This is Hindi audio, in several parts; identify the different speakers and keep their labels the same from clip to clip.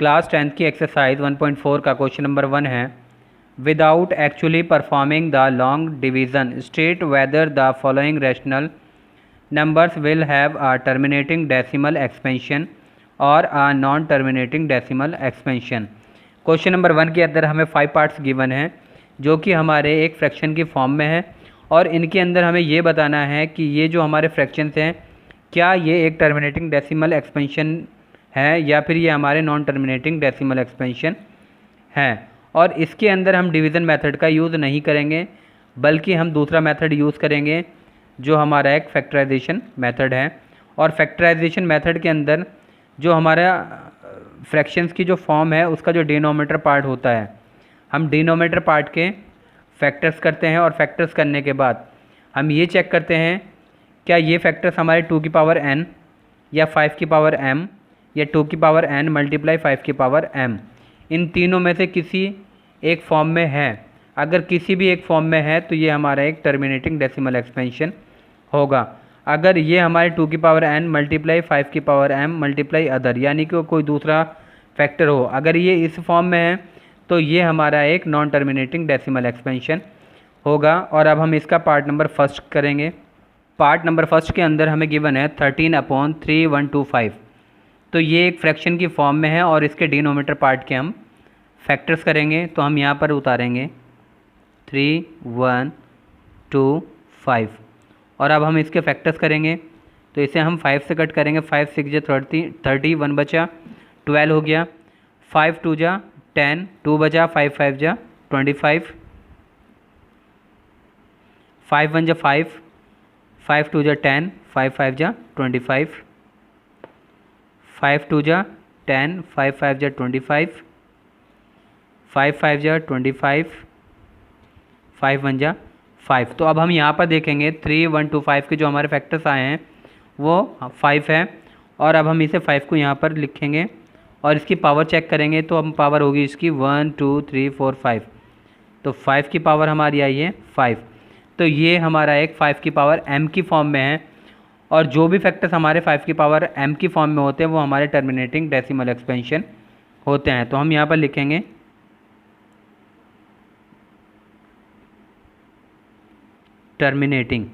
Speaker 1: क्लास 10th की एक्सरसाइज 1.4 का क्वेश्चन नंबर 1 है। Without actually performing the long division state whether the following rational numbers will have a terminating decimal expansion और a non terminating decimal expansion. Question number 1 के अंदर हमें 5 पार्ट्स गिवन हैं जो कि हमारे एक फ्रैक्शन की फॉर्म में है, और इनके अंदर हमें ये बताना है कि ये जो हमारे फ्रैक्शंस हैं क्या ये एक टर्मिनेटिंग डेसिमल एक्सपेंशन है या फिर ये हमारे नॉन टर्मिनेटिंग डेसिमल एक्सपेंशन हैं। और इसके अंदर हम डिवीज़न मेथड का यूज़ नहीं करेंगे, बल्कि हम दूसरा मेथड यूज़ करेंगे जो हमारा एक फैक्टराइजेशन मेथड है। और फैक्टराइजेशन मेथड के अंदर जो हमारा फ्रैक्शंस की जो फॉर्म है उसका जो डिनोमिनेटर पार्ट होता है, हम डिनोमिनेटर पार्ट के फैक्टर्स करते हैं, और फैक्टर्स करने के बाद हम ये चेक करते हैं क्या ये फैक्टर्स हमारे 2 की पावर n या 5 की पावर m या 2 की पावर n मल्टीप्लाई 5 की पावर m, इन तीनों में से किसी एक फॉर्म में है। अगर किसी भी एक फॉर्म में है तो ये हमारा एक टर्मिनेटिंग डेसिमल एक्सपेंशन होगा। अगर ये हमारे 2 की पावर n मल्टीप्लाई 5 की पावर m मल्टीप्लाई अदर, यानी कि कोई दूसरा फैक्टर हो, अगर ये इस फॉर्म में है तो ये हमारा एक नॉन टर्मिनेटिंग डेसिमल एक्सपेंशन होगा। और अब हम इसका पार्ट नंबर फर्स्ट करेंगे। पार्ट नंबर फर्स्ट के अंदर हमें गिवन है 13/3125। तो ये एक फ्रैक्शन की फॉर्म में है और इसके डिनोमिनेटर पार्ट के हम फैक्टर्स करेंगे। तो हम यहाँ पर उतारेंगे 3, 1, 2, 5, और अब हम इसके फैक्टर्स करेंगे। तो इसे हम 5 से कट करेंगे। 5 6 जा 30, 1 बचा 12 हो गया, 5 2 जा 10, 2 बचा, 5 5 जा 25, 5 1 जा 5, 5 2 जा 10, 5 5 जा 25, 5 2 जा 10, 5 5 जा 25, 5 5 जा 25, 5 1 जा 5। तो अब हम यहाँ पर देखेंगे 3 1 2 5 के जो हमारे फैक्टर्स आए हैं वो 5 है, और अब हम इसे 5 को यहाँ पर लिखेंगे और इसकी पावर चेक करेंगे। तो अब पावर होगी इसकी 1 2 3 4 5। तो 5 की पावर हमारी आई है 5। तो ये हमारा एक 5 की पावर m की फॉर्म में है, और जो भी फैक्टर्स हमारे 5 की पावर m की फॉर्म में होते हैं वो हमारे टर्मिनेटिंग डेसिमल एक्सपेंशन होते हैं। तो हम यहाँ पर लिखेंगे टर्मिनेटिंग।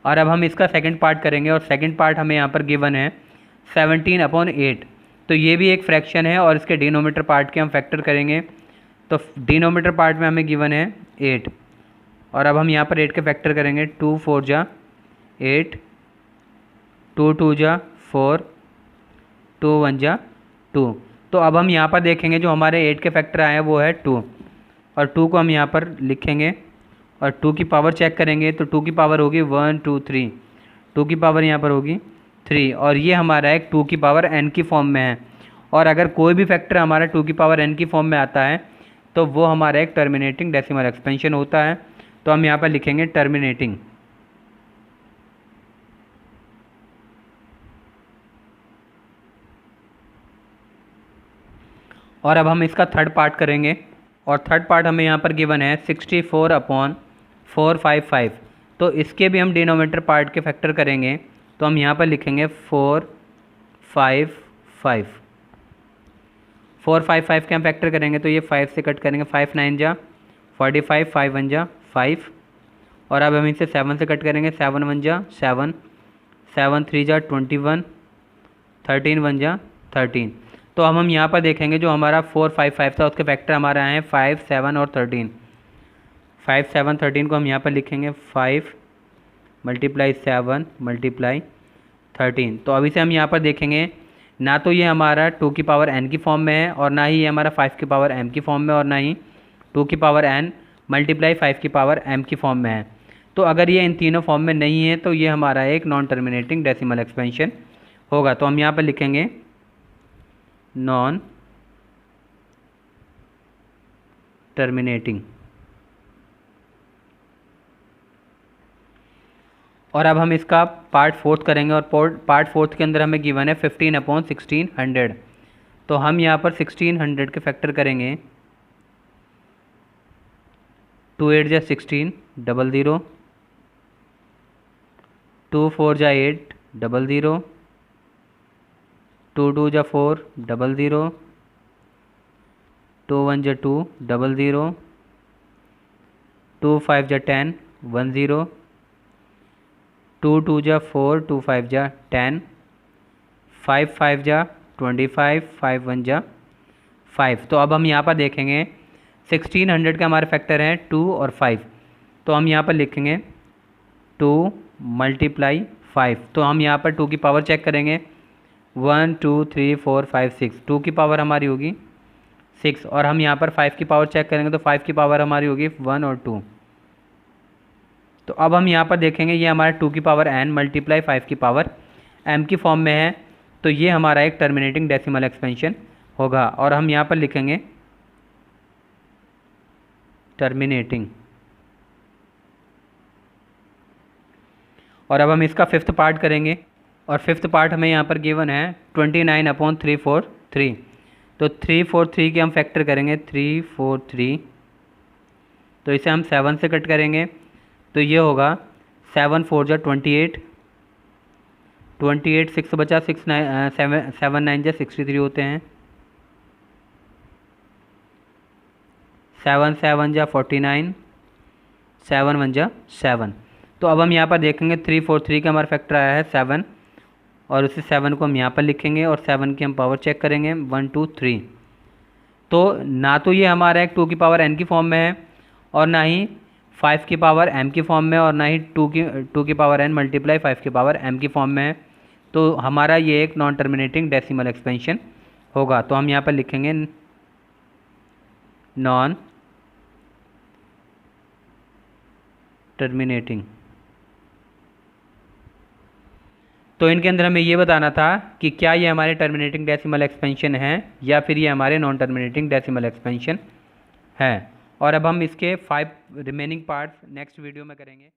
Speaker 1: और अब हम इसका सेकंड पार्ट करेंगे, और सेकंड पार्ट हमें यहाँ पर गिवन है 17/8। तो ये भी एक फ्रैक्शन है और इसके डिनोमिनेटर पार्ट के हम फैक्टर करेंगे। तो डिनोमिनेटर पार्ट में हमें गिवन है 8, और अब हम यहाँ पर 8 के फैक्टर करेंगे। 2 4 जा 8, 2 2 जा 4, 2 1 जा 2। तो अब हम यहाँ पर देखेंगे जो हमारे 8 के फैक्टर आए हैं वो है 2, और 2 को हम यहाँ पर लिखेंगे और 2 की पावर चेक करेंगे। तो 2 की पावर होगी 1 2 3, 2 की पावर यहाँ पर होगी 3, और ये हमारा एक 2 की पावर n की फॉर्म में है। और अगर कोई भी फैक्टर हमारा 2 की पावर n की फॉर्म में आता है तो वो हमारा एक टर्मिनेटिंग डेसिमल एक्सपेंशन होता है। तो हम यहाँ पर लिखेंगे टर्मिनेटिंग। और अब हम इसका थर्ड पार्ट करेंगे, और थर्ड पार्ट हमें यहाँ पर गिवन है 64/455। तो इसके भी हम डिनोमिनेटर पार्ट के फैक्टर करेंगे। तो हम यहाँ पर लिखेंगे 4 5 5, 4 5 5 के हम फैक्टर करेंगे। तो ये 5 से कट करेंगे, 5 9 जा 45, 5 1 जा 5, और अब हम इसे 7 से कट करेंगे। 7 1 जा 7, 7 3 जा 21, 13 1 जा 13। तो अब हम यहाँ पर देखेंगे जो हमारा 4 5 5 था उसके फैक्टर हमारे आए हैं 5 7 और 13। 5 7 13 को हम यहाँ पर लिखेंगे 5 मल्टीप्लाई 7 मल्टीप्लाई 13। तो अभी से हम यहाँ पर देखेंगे ना तो ये हमारा 2 की पावर n की फॉर्म में है, और ना ही ये हमारा 5 की पावर m की फॉर्म में, और ना ही 2 की पावर n मल्टीप्लाई 5 की पावर m की फॉर्म में है। तो अगर ये इन तीनों फॉर्म में नहीं है तो ये हमारा एक नॉन टर्मिनेटिंग डेसिमल एक्सपेंशन होगा। तो हम यहाँ पर लिखेंगे नॉन टर्मिनेटिंग। और अब हम इसका पार्ट फोर्थ करेंगे, और पार्ट फोर्थ के अंदर हमें गिवन है 15/1600। तो हम यहाँ पर 1600 के फैक्टर करेंगे। 2 8 जा 16 00, 2 4 जा 8 00, 2 2 जा 4 00, 2 1 जा 2 00, 2 5 जा 10 10, 2 2 जा 4 2 5 जा 10, 5 5 जा 25, 5 1 जा 5। तो अब हम यहाँ पर देखेंगे 1600 का हमारे फैक्टर हैं 2 और 5, तो हम यहाँ पर लिखेंगे 2 × 5। तो हम यहाँ पर 2 की पावर चेक करेंगे, 1 2 3 4 5 6, 2 की पावर हमारी होगी 6, और हम यहाँ पर 5 की पावर चेक करेंगे तो 5 की पावर हमारी होगी 1 और 2। तो अब हम यहाँ पर देखेंगे ये हमारा 2 की पावर n × 5 की पावर m की फॉर्म में है, तो ये हमारा एक टर्मिनेटिंग डेसिमल एक्सपेंशन होगा, और हम यहाँ पर लिखेंगे टर्मिनेटिंग। और अब हम इसका फिफ्थ पार्ट करेंगे, और फिफ्थ पार्ट हमें यहाँ पर गिवन है 29/343। तो 343 के हम फैक्टर करेंगे 343, तो इसे हम 7 से कट करेंगे, तो ये होगा 7 4 जा 28, 28 6 बचा 6 9 7 9 जा 63 होते हैं, 7 7 जा 49, 7 1 जा 7। तो अब हम यहाँ पर देखेंगे 343 का हमारा फैक्टर आया है 7, और उसी 7 को हम यहाँ पर लिखेंगे और 7 की हम पावर चेक करेंगे 1 2 3। तो ना तो ये हमारा एक 2 की पावर n की फॉर्म में है, और ना ही 5 की पावर m की फॉर्म में, और ना ही 2 की पावर n × 5 की पावर m की फॉर्म में है। तो हमारा ये एक नॉन टर्मिनेटिंग डेसिमल एक्सपेंशन होगा। तो हम यहाँ पर लिखेंगे नॉन टर्मिनेटिंग। तो इनके अंदर हमें ये बताना था कि क्या ये हमारे टर्मिनेटिंग डेसिमल एक्सपेंशन है या फिर ये हमारे नॉन टर्मिनेटिंग डेसिमल एक्सपेंशन है। और अब हम इसके 5 रिमेनिंग पार्ट्स नेक्स्ट वीडियो में करेंगे।